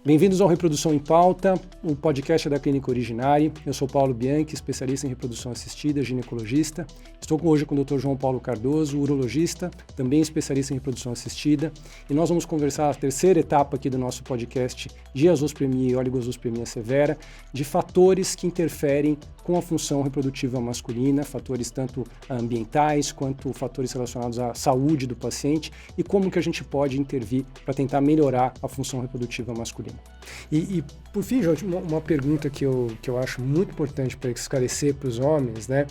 Bem-vindos ao Reprodução em Pauta, o podcast da Clínica Originari. Eu sou Paulo Bianchi, especialista em reprodução assistida, ginecologista. Estou hoje com o Dr. João Paulo Cardoso, urologista, também especialista em reprodução assistida. E nós vamos conversar a terceira etapa aqui do nosso podcast de azospermia e oligosospermia severa, de fatores que interferem com a função reprodutiva masculina, fatores tanto ambientais quanto fatores relacionados à saúde do paciente e como que a gente pode intervir para tentar melhorar a função reprodutiva masculina. E por fim, João, uma pergunta que eu acho muito importante para esclarecer para os homens, né?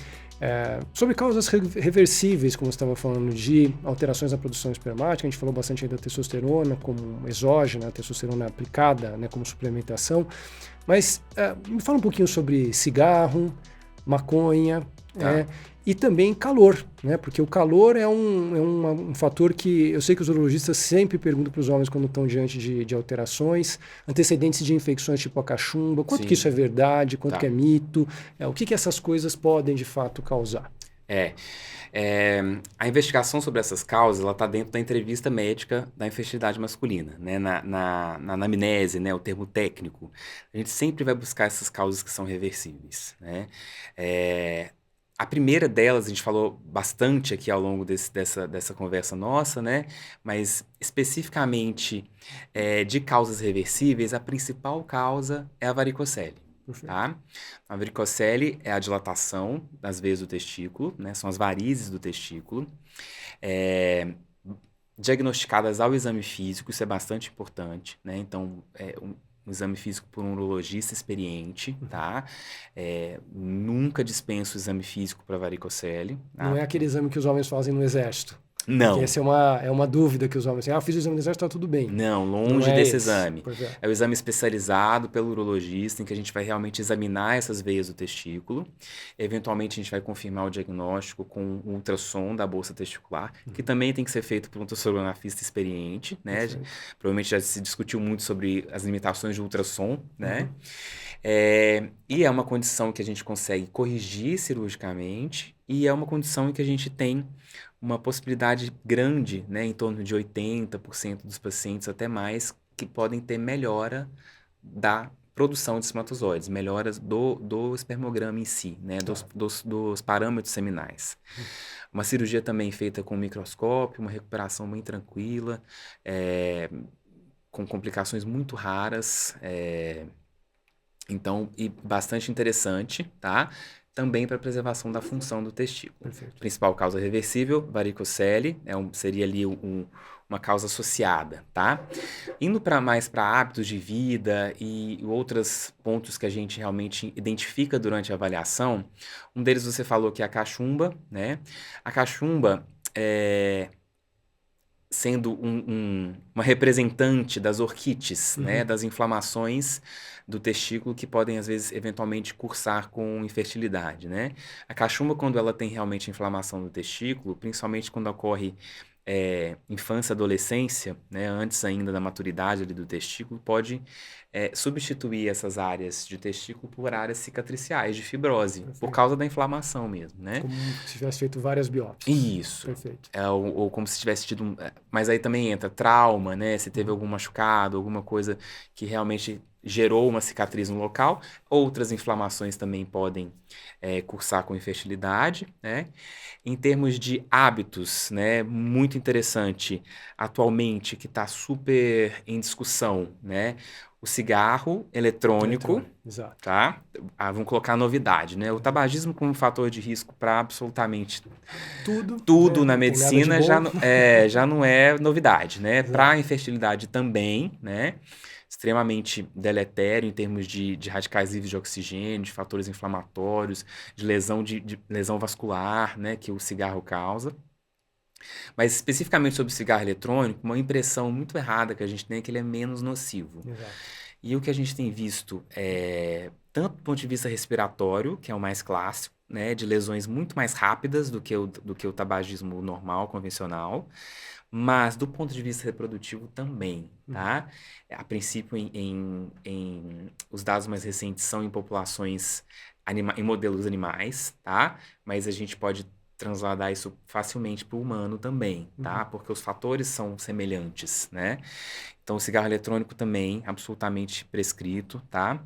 Sobre causas reversíveis, como você estava falando, de alterações na produção espermática, a gente falou bastante aí da testosterona como exógena, a testosterona aplicada, né, como suplementação, mas me fala um pouquinho sobre cigarro, maconha, e também calor, né? Porque o calor é um fator que eu sei que os urologistas sempre perguntam para os homens quando estão diante de alterações, antecedentes de infecções tipo a cachumba, quanto que isso é verdade, quanto que é mito, o que essas coisas podem de fato causar? A investigação sobre essas causas está dentro da entrevista médica da infertilidade masculina, né? Na anamnese, né? O termo técnico. A gente sempre vai buscar essas causas que são reversíveis, né? A primeira delas, a gente falou bastante aqui ao longo dessa conversa nossa, né? Mas especificamente de causas reversíveis, a principal causa é a varicocele. Tá? A varicocele é a dilatação das veias do testículo, né? São as varizes do testículo, diagnosticadas ao exame físico, isso é bastante importante, né? Então, um exame físico por um urologista experiente, tá? Nunca dispenso o exame físico para varicocele. Tá? Não é aquele exame que os homens fazem no exército. Não. Porque essa é uma dúvida que os homens têm. Eu fiz o exame no exército, tá tudo bem. Não, longe desse exame. É o exame especializado pelo urologista, em que a gente vai realmente examinar essas veias do testículo. Eventualmente, a gente vai confirmar o diagnóstico com um ultrassom da bolsa testicular, que também tem que ser feito por um ultrassonografista experiente, né? Provavelmente já se discutiu muito sobre as limitações de ultrassom, né? E é uma condição que a gente consegue corrigir cirurgicamente e é uma condição em que a gente tem uma possibilidade grande, né, em torno de 80% dos pacientes, até mais, que podem ter melhora da produção de espermatozoides, melhoras do espermograma em si, né, dos parâmetros seminais. Uma cirurgia também feita com microscópio, uma recuperação bem tranquila, com complicações muito raras, então, e bastante interessante, tá? Também para preservação da função do testículo. Perfeito. Principal causa reversível, varicocele, seria ali uma causa associada, tá? Indo mais para hábitos de vida e outros pontos que a gente realmente identifica durante a avaliação, um deles você falou que é a cachumba, né? A cachumba sendo uma representante das orquites, né, das inflamações do testículo que podem, às vezes, eventualmente cursar com infertilidade, né? A cachumba, quando ela tem realmente inflamação do testículo, principalmente quando ocorre infância, adolescência, né, antes ainda da maturidade ali do testículo, pode substituir essas áreas de testículo por áreas cicatriciais de fibrose, por causa da inflamação mesmo, né? Como se tivesse feito várias biópsias. Isso. Perfeito. Ou como se tivesse tido mas aí também entra trauma, né? Se teve algum machucado, alguma coisa que realmente gerou uma cicatriz no local. Outras inflamações também podem cursar com infertilidade, né? Em termos de hábitos, né? Muito interessante atualmente, que está super em discussão, né? O cigarro eletrônico, exato. Tá? Vamos colocar a novidade, né? O tabagismo como fator de risco para absolutamente tudo na medicina já não é novidade, né? Para a infertilidade também, né? Extremamente deletério em termos de radicais livres de oxigênio, de fatores inflamatórios, de lesão vascular, né? Que o cigarro causa. Mas especificamente sobre o cigarro eletrônico, uma impressão muito errada que a gente tem é que ele é menos nocivo. Exato. E o que a gente tem visto tanto do ponto de vista respiratório, que é o mais clássico, né, de lesões muito mais rápidas do que o tabagismo normal, convencional, mas do ponto de vista reprodutivo também, tá? A princípio, os dados mais recentes são em populações, em modelos animais, tá? Mas a gente pode transladar isso facilmente para o humano também, tá? Porque os fatores são semelhantes, né? Então, o cigarro eletrônico também, absolutamente prescrito, tá?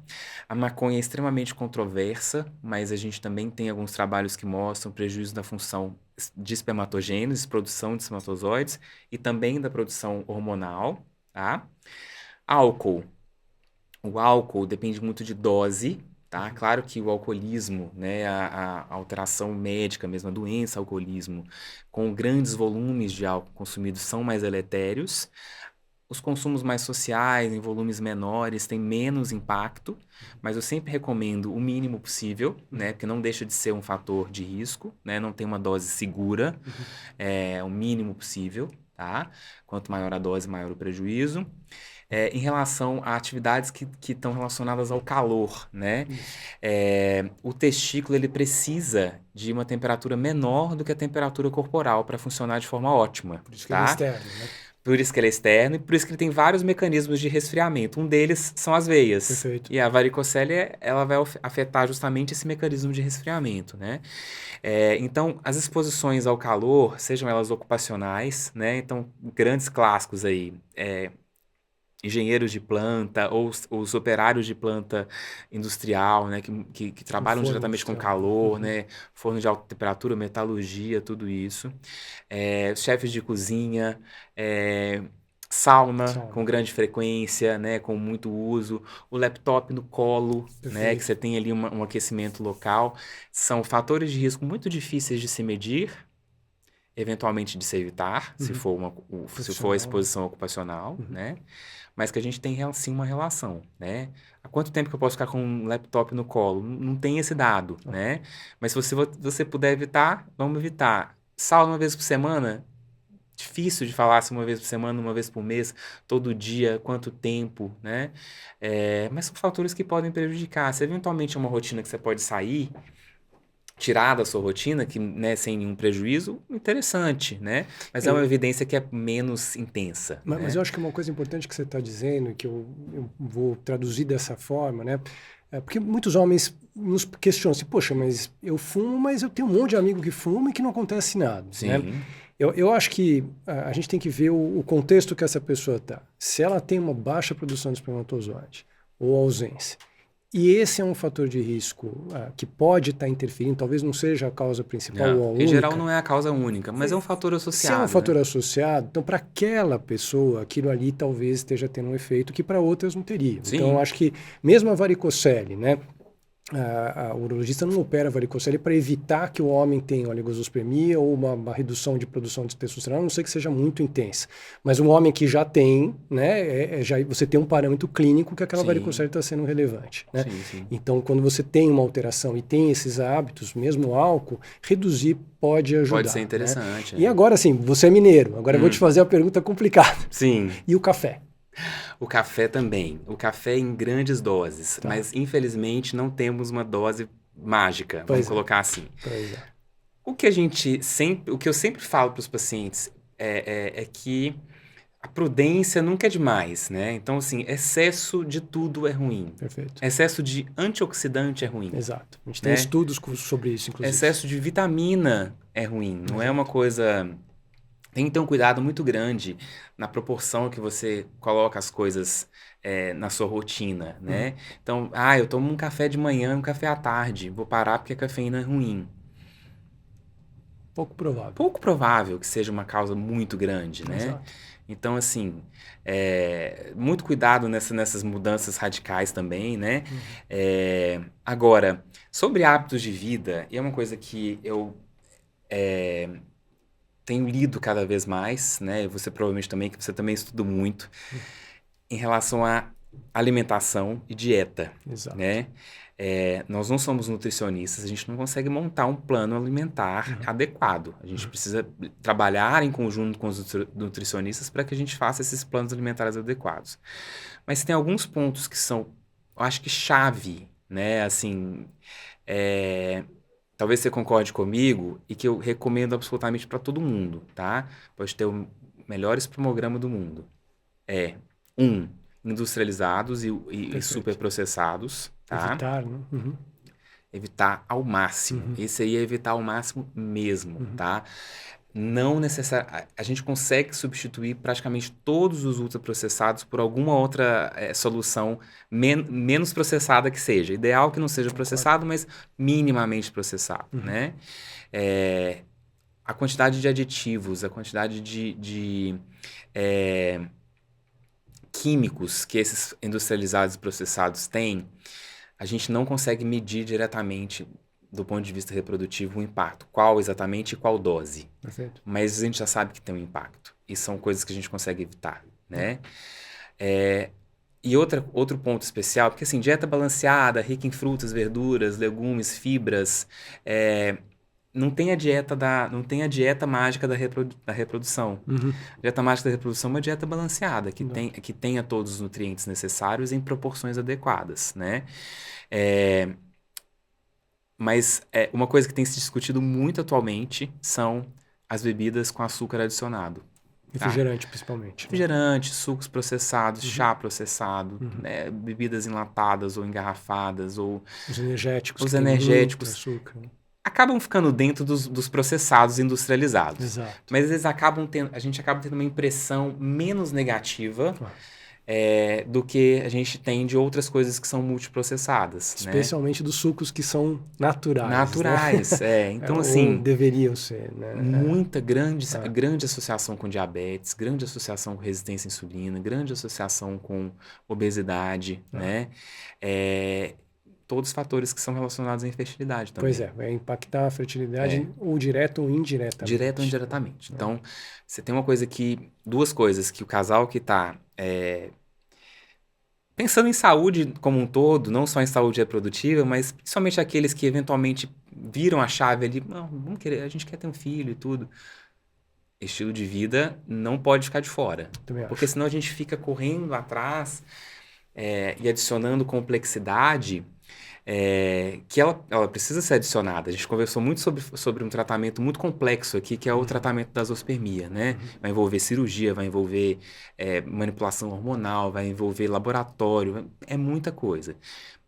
A maconha é extremamente controversa, mas a gente também tem alguns trabalhos que mostram prejuízo da função de espermatogênese, produção de espermatozoides e também da produção hormonal, tá? Álcool. O álcool depende muito de dose, tá? Claro que o alcoolismo, né, a alteração médica mesmo, a doença alcoolismo, com grandes volumes de álcool consumidos são mais deletérios. Os consumos mais sociais, em volumes menores, têm menos impacto, mas eu sempre recomendo o mínimo possível, né? Porque não deixa de ser um fator de risco, né? Não tem uma dose segura, o mínimo possível, tá? Quanto maior a dose, maior o prejuízo. Em relação a atividades que estão relacionadas ao calor, né? O testículo, ele precisa de uma temperatura menor do que a temperatura corporal para funcionar de forma ótima, Por isso que tá? ele é externo, né? Por isso que ele é externo e por isso que ele tem vários mecanismos de resfriamento. Um deles são as veias. Perfeito. E a varicocele, ela vai afetar justamente esse mecanismo de resfriamento, né? Então, as exposições ao calor, sejam elas ocupacionais, né? Então, grandes clássicos aí, engenheiros de planta ou os operários de planta industrial, né, que trabalham diretamente com calor, né, forno de alta temperatura, metalurgia, tudo isso. Chefes de cozinha, sauna com grande frequência, né, com muito uso, o laptop no colo, né, que você tem ali um aquecimento local, são fatores de risco muito difíceis de se medir, eventualmente de se evitar, se for a exposição ocupacional, né? Mas que a gente tem sim uma relação, né? Há quanto tempo que eu posso ficar com um laptop no colo? Não tem esse dado, né? Mas se você puder evitar, vamos evitar. Sauna uma vez por semana? Difícil de falar se uma vez por semana, uma vez por mês, todo dia, quanto tempo, né? Mas são fatores que podem prejudicar. Se eventualmente é uma rotina que você pode sair, tirar da sua rotina, que, né, sem nenhum prejuízo, interessante, né? Mas é uma evidência que é menos intensa. Mas eu acho que uma coisa importante que você está dizendo, que eu vou traduzir dessa forma, né? Porque muitos homens nos questionam assim, poxa, mas eu fumo, mas eu tenho um monte de amigo que fuma e que não acontece nada, Sim. Né? Eu acho que a gente tem que ver o contexto que essa pessoa está. Se ela tem uma baixa produção de espermatozoide ou ausência, e esse é um fator de risco que pode estar interferindo, talvez não seja a causa principal ou a única. Em geral não é a causa única, mas é um fator associado. Se é um fator associado, então para aquela pessoa, aquilo ali talvez esteja tendo um efeito que para outras não teria. Sim. Então eu acho que mesmo a varicocele, né? O urologista não opera a varicocele para evitar que o homem tenha oligospermia ou uma redução de produção de testosterona, a não ser que seja muito intensa. Mas um homem que já tem, né, você tem um parâmetro clínico que aquela varicocele está sendo relevante. Né? Sim. Então, quando você tem uma alteração e tem esses hábitos, mesmo o álcool, reduzir pode ajudar. Pode ser interessante. Né? E agora sim, você é mineiro, agora eu vou te fazer a pergunta complicada. Sim. E o café? O café também. O café em grandes doses. Tá. Mas, infelizmente, não temos uma dose mágica. Vamos colocar assim. Pois é. O que eu sempre falo para os pacientes é que a prudência nunca é demais, né? Então, assim, excesso de tudo é ruim. Perfeito. Excesso de antioxidante é ruim. Exato. A gente tem estudos sobre isso, inclusive. Excesso de vitamina é ruim. Não é uma coisa... Tem que ter um cuidado muito grande na proporção que você coloca as coisas na sua rotina, né? Então, eu tomo um café de manhã, um café à tarde. Vou parar porque a cafeína é ruim. Pouco provável. Pouco provável que seja uma causa muito grande, né? Exato. Então, assim, muito cuidado nessas mudanças radicais também, né? Agora, sobre hábitos de vida, e é uma coisa que eu... tenho lido cada vez mais, né? Você provavelmente também, que você também estuda muito, em relação à alimentação e dieta. Exato. Né? Nós não somos nutricionistas, a gente não consegue montar um plano alimentar adequado. A gente precisa trabalhar em conjunto com os nutricionistas para que a gente faça esses planos alimentares adequados. Mas tem alguns pontos que são, eu acho que chave, né? Assim, talvez você concorde comigo e que eu recomendo absolutamente para todo mundo, tá? Pode ter o melhor espermograma do mundo. Industrializados e superprocessados, tá? Evitar, né? Evitar ao máximo. Esse aí é evitar ao máximo mesmo, tá? Não necessariamente. A gente consegue substituir praticamente todos os ultraprocessados por alguma outra solução menos processada que seja. Ideal que não seja processado, mas minimamente processado, né? A quantidade de aditivos, a quantidade de químicos que esses industrializados e processados têm, a gente não consegue medir diretamente, do ponto de vista reprodutivo, o impacto. Qual exatamente e qual dose. Perfeito. Mas a gente já sabe que tem um impacto. E são coisas que a gente consegue evitar, né? E outro ponto especial, porque assim, dieta balanceada, rica em frutas, verduras, legumes, fibras, não tem a dieta mágica da reprodução. A dieta mágica da reprodução é uma dieta balanceada, que tenha todos os nutrientes necessários em proporções adequadas, né? Mas uma coisa que tem se discutido muito atualmente são as bebidas com açúcar adicionado. Refrigerante, principalmente. Refrigerante, sucos processados, chá processado, né? Bebidas enlatadas ou engarrafadas, ou os energéticos. Os energéticos. Açúcar. Acabam ficando dentro dos processados industrializados. Exato. Mas a gente acaba tendo uma impressão menos negativa do que a gente tem de outras coisas que são multiprocessadas. Especialmente, né? Dos sucos que são naturais. Naturais, né? Então, assim... deveriam ser, né? Grande associação com diabetes, grande associação com resistência à insulina, grande associação com obesidade, né? Todos os fatores que são relacionados à infertilidade também. Pois vai impactar a fertilidade ou direto ou indiretamente. Direto ou indiretamente. Então, você tem duas coisas que o casal que está pensando em saúde como um todo, não só em saúde reprodutiva, mas principalmente aqueles que eventualmente viram a chave ali, não, a gente quer ter um filho e tudo. Estilo de vida não pode ficar de fora. Porque senão a gente fica correndo atrás e adicionando complexidade que ela precisa ser adicionada. A gente conversou muito sobre um tratamento muito complexo aqui, que é o tratamento da zoospermia, né? Vai envolver cirurgia, vai envolver manipulação hormonal, vai envolver laboratório, é muita coisa.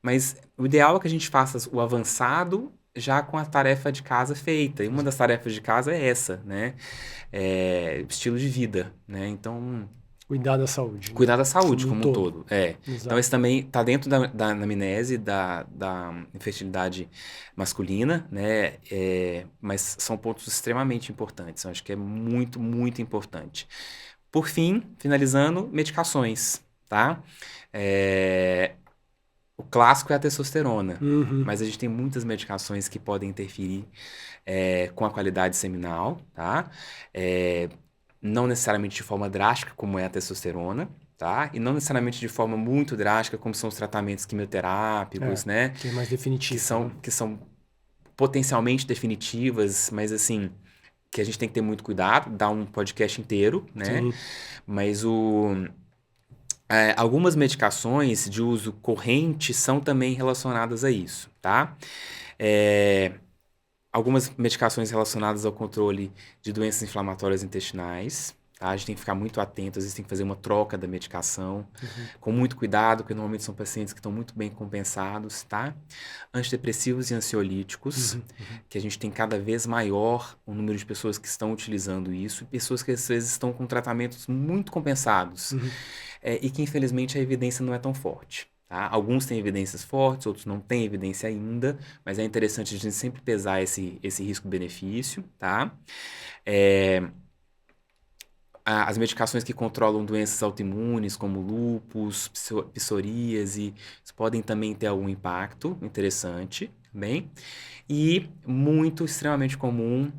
Mas o ideal é que a gente faça o avançado já com a tarefa de casa feita. E uma das tarefas de casa é essa, né? Estilo de vida, né? Então... Cuidar da saúde. Cuidar da saúde como um todo. Então, esse também está dentro da anamnese da infertilidade masculina, né? Mas são pontos extremamente importantes. Eu acho que é muito, muito importante. Por fim, finalizando, medicações, tá? O clássico é a testosterona, mas a gente tem muitas medicações que podem interferir com a qualidade seminal, tá? Não necessariamente de forma drástica, como é a testosterona, tá? E não necessariamente de forma muito drástica, como são os tratamentos quimioterápicos, né? Que é mais definitivo. Que são potencialmente definitivas, mas assim, que a gente tem que ter muito cuidado, dar um podcast inteiro, né? Sim. Mas algumas medicações de uso corrente são também relacionadas a isso, tá? Algumas medicações relacionadas ao controle de doenças inflamatórias intestinais, tá? A gente tem que ficar muito atento, às vezes tem que fazer uma troca da medicação, com muito cuidado, porque normalmente são pacientes que estão muito bem compensados, tá? Antidepressivos e ansiolíticos, que a gente tem cada vez maior o número de pessoas que estão utilizando isso, e pessoas que às vezes estão com tratamentos muito compensados, e que infelizmente a evidência não é tão forte. Tá? Alguns têm evidências fortes, outros não têm evidência ainda, mas é interessante a gente sempre pesar esse risco-benefício, tá? As medicações que controlam doenças autoimunes, como lúpus, psoríase, podem também ter algum impacto interessante, bem? E muito, extremamente comum,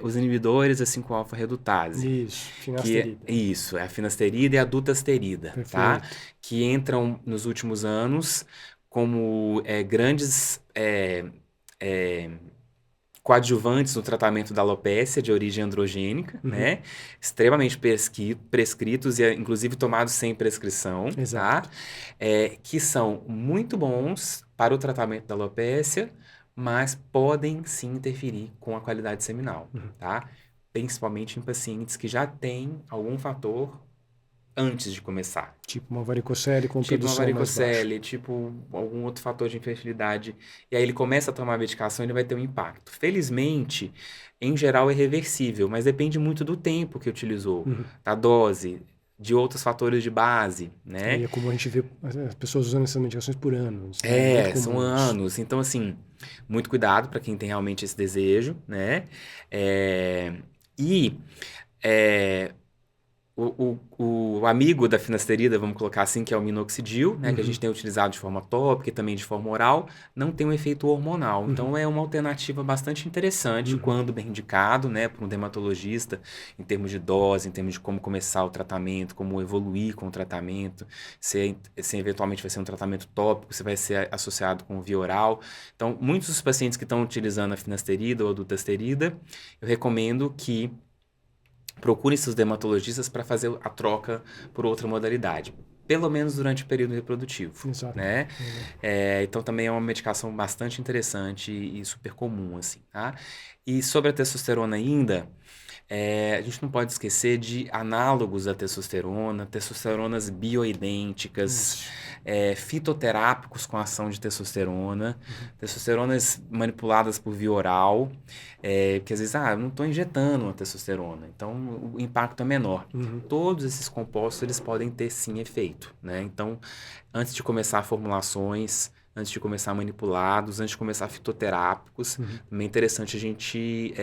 os inibidores da 5-alfa-redutase. Isso, finasterida. Isso, é a finasterida e a dutasterida, tá? Que entram nos últimos anos como grandes coadjuvantes no tratamento da alopécia de origem androgênica, né? Extremamente prescritos e inclusive tomados sem prescrição, Exato. tá? Que são muito bons para o tratamento da alopécia, mas podem sim interferir com a qualidade seminal, tá? Principalmente em pacientes que já têm algum fator antes de começar. Tipo uma varicocele com Tipo produção uma varicocele, mais baixa. tipo algum outro fator de infertilidade. E aí ele começa a tomar a medicação e ele vai ter um impacto. Felizmente, em geral é reversível, mas depende muito do tempo que utilizou, da dose, de outros fatores de base, né? E é como a gente vê as pessoas usando essas medicações por anos, né? É muito comum São anos. Então, assim, muito cuidado para quem tem realmente esse desejo, né? E o amigo da finasterida, vamos colocar assim, que é o minoxidil, né, que a gente tem utilizado de forma tópica e também de forma oral, não tem um efeito hormonal. Então, é uma alternativa bastante interessante quando bem indicado, né, por um dermatologista, em termos de dose, em termos de como começar o tratamento, como evoluir com o tratamento, se eventualmente vai ser um tratamento tópico, se vai ser associado com via oral. Então, muitos dos pacientes que estão utilizando a finasterida ou a dutasterida, eu recomendo que procurem seus dermatologistas para fazer a troca por outra modalidade, pelo menos durante o período reprodutivo, Exato. né? Então também é uma medicação bastante interessante e super comum, assim, tá? E sobre a testosterona ainda, a gente não pode esquecer de análogos da testosterona, testosteronas bioidênticas, fitoterápicos com ação de testosterona, testosteronas manipuladas por via oral, porque às vezes, eu não estou injetando uma testosterona, então o impacto é menor. Todos esses compostos, eles podem ter sim efeito, né? Então, antes de começar formulações, antes de começar manipulados, antes de começar fitoterápicos, também é interessante a gente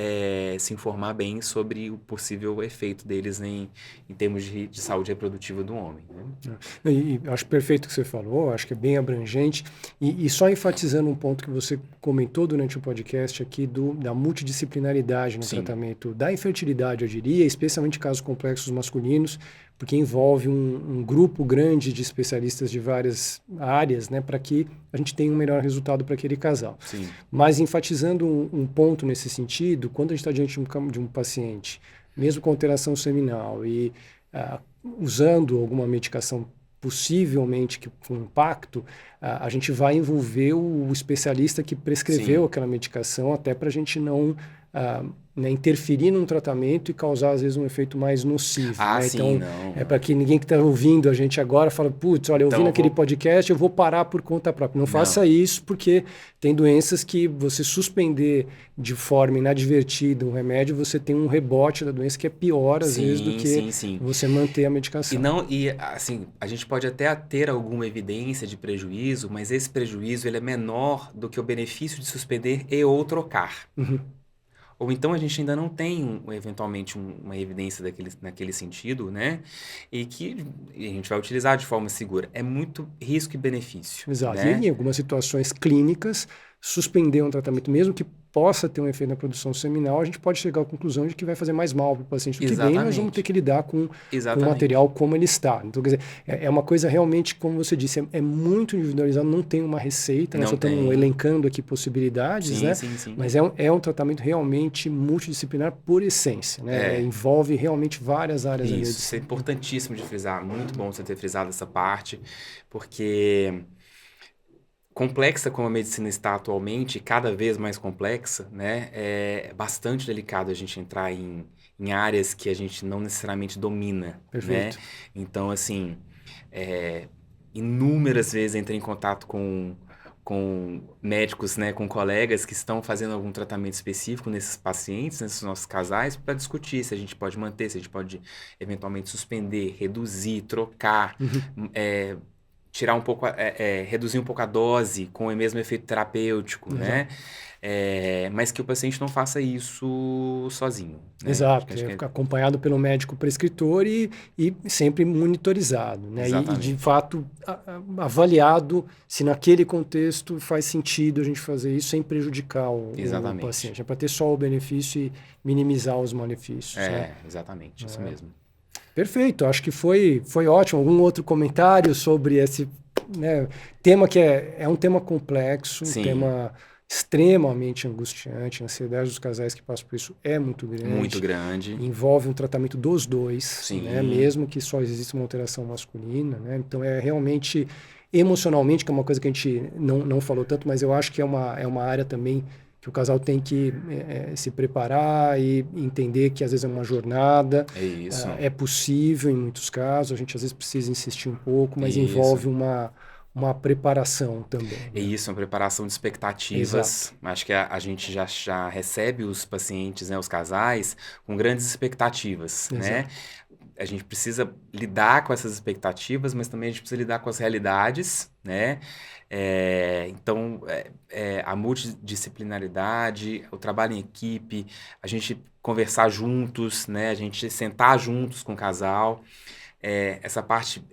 se informar bem sobre o possível efeito deles em termos de saúde reprodutiva do homem, né? E acho perfeito o que você falou, acho que é bem abrangente. E só enfatizando um ponto que você comentou durante o podcast aqui da multidisciplinaridade no tratamento da infertilidade, eu diria, especialmente casos complexos masculinos, porque envolve um grupo grande de especialistas de várias áreas, né, para que a gente tenha um melhor resultado para aquele casal. Sim. Mas enfatizando um ponto nesse sentido, quando a gente está diante de um paciente, mesmo com alteração seminal e usando alguma medicação possivelmente com impacto, a gente vai envolver o especialista que prescreveu aquela medicação até para a gente não interferir num tratamento e causar, às vezes, um efeito mais nocivo. Né? Sim, então, não. para que ninguém que está ouvindo a gente agora fala, putz, olha, eu ouvi naquele podcast, eu vou parar por conta própria. Não faça isso, porque tem doenças que você suspender de forma inadvertida um remédio, você tem um rebote da doença que é pior, às vezes, do que você manter a medicação. Assim, a gente pode até ter alguma evidência de prejuízo, mas esse prejuízo ele é menor do que o benefício de suspender e ou trocar. Ou então a gente ainda não tem, eventualmente, uma evidência naquele sentido, né? E que a gente vai utilizar de forma segura. É muito risco e benefício. Exato. Né? E em algumas situações clínicas, suspender um tratamento, mesmo que possa ter um efeito na produção seminal, a gente pode chegar à conclusão de que vai fazer mais mal para o paciente do que bem, nós vamos ter que lidar com o material como ele está. Então, quer dizer, é uma coisa realmente, como você disse, é muito individualizado, não tem uma receita, nós só estamos elencando aqui possibilidades, né? Sim. Mas é um tratamento realmente multidisciplinar por essência, né? Envolve realmente várias áreas da medicina. Isso é importantíssimo de frisar, muito bom você ter frisado essa parte, porque complexa como a medicina está atualmente, cada vez mais complexa, né? É bastante delicado a gente entrar em áreas que a gente não necessariamente domina, Perfeito. Né? Então, assim, inúmeras vezes entrei em contato com médicos, né, com colegas que estão fazendo algum tratamento específico nesses pacientes, nesses nossos casais, para discutir se a gente pode manter, se a gente pode eventualmente suspender, reduzir, trocar, tirar um pouco, reduzir um pouco a dose com o mesmo efeito terapêutico, né? Mas que o paciente não faça isso sozinho. Né? Exato, acompanhado pelo médico prescritor e sempre monitorizado, né? E de fato avaliado se naquele contexto faz sentido a gente fazer isso sem prejudicar o paciente. É para ter só o benefício e minimizar os malefícios. Né? Exatamente, isso mesmo. Perfeito, acho que foi ótimo. Algum outro comentário sobre esse tema que é um tema complexo, um tema extremamente angustiante. A ansiedade dos casais que passam por isso é muito grande. Muito grande. Envolve um tratamento dos dois, né? Mesmo que só exista uma alteração masculina. Né? Então é realmente emocionalmente, que é uma coisa que a gente não falou tanto, mas eu acho que é uma área também que o casal tem que se preparar e entender que às vezes é uma jornada. É isso. É possível em muitos casos, a gente às vezes precisa insistir um pouco, mas envolve uma preparação também. Né? É isso, uma preparação de expectativas. Exato. Acho que a gente já recebe os pacientes, né, os casais, com grandes expectativas, né? A gente precisa lidar com essas expectativas, mas também a gente precisa lidar com as realidades, né? Então, a multidisciplinaridade, o trabalho em equipe, a gente conversar juntos, né? A gente sentar juntos com o casal. Essa parte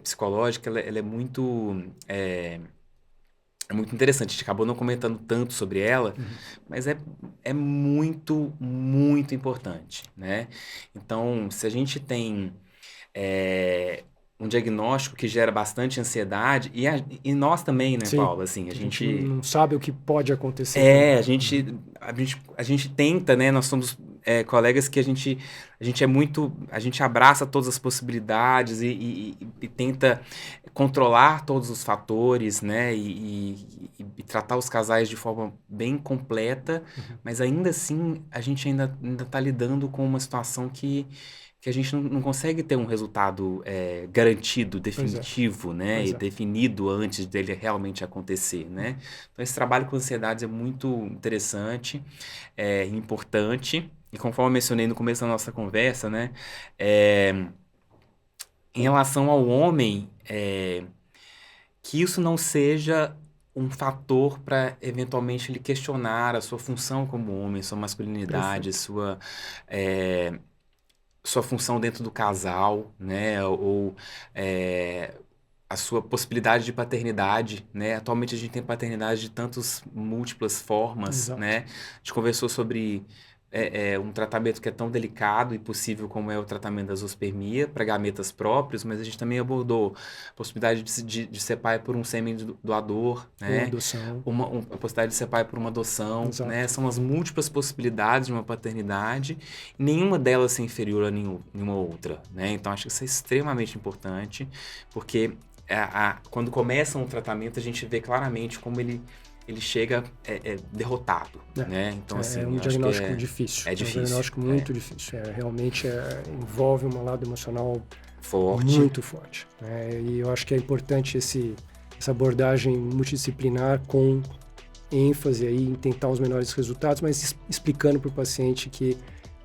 psicológica, ela é muito... É muito interessante, a gente acabou não comentando tanto sobre ela, mas é muito, muito importante, né? Então, se a gente tem um diagnóstico que gera bastante ansiedade, e nós também, né, Paulo? Assim, a gente não sabe o que pode acontecer. A gente tenta, né? Nós somos colegas que a gente abraça todas as possibilidades e tenta controlar todos os fatores, né? E tratar os casais de forma bem completa, mas ainda assim a gente ainda está lidando com uma situação que a gente não consegue ter um resultado garantido, definitivo, né? E definido antes dele realmente acontecer, né? Então, esse trabalho com ansiedades é muito interessante, importante. E conforme eu mencionei no começo da nossa conversa, né? Em relação ao homem, que isso não seja um fator para, eventualmente, ele questionar a sua função como homem, sua masculinidade, sua função dentro do casal, né? Ou a sua possibilidade de paternidade, né? Atualmente a gente tem paternidade de tantas múltiplas formas, né? A gente conversou sobre um tratamento que é tão delicado e possível como é o tratamento da zoospermia para gametas próprios, mas a gente também abordou a possibilidade de ser pai por um sêmen doador, né? Uma adoção. A possibilidade de ser pai por uma adoção, né? São as múltiplas possibilidades de uma paternidade, nenhuma delas é inferior a nenhuma outra, né? Então, acho que isso é extremamente importante, porque quando começa um tratamento, a gente vê claramente como ele chega derrotado, né? Então, assim, um diagnóstico difícil. É difícil. Um diagnóstico muito difícil. Realmente envolve um lado emocional forte. Muito forte. E eu acho que é importante essa abordagem multidisciplinar com ênfase aí em tentar os menores resultados, mas explicando para o paciente que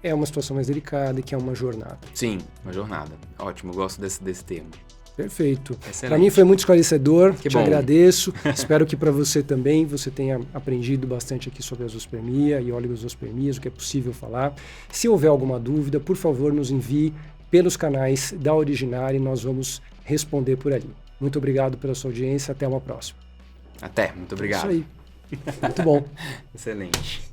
é uma situação mais delicada e que é uma jornada. Sim, uma jornada. Ótimo, eu gosto desse termo. Perfeito. Para mim foi muito esclarecedor, te agradeço. Espero que para você também, você tenha aprendido bastante aqui sobre a zoospermia e oligospermias, o que é possível falar. Se houver alguma dúvida, por favor, nos envie pelos canais da Originari e nós vamos responder por ali. Muito obrigado pela sua audiência, até uma próxima. Até, muito obrigado. É isso aí. Muito bom. Excelente.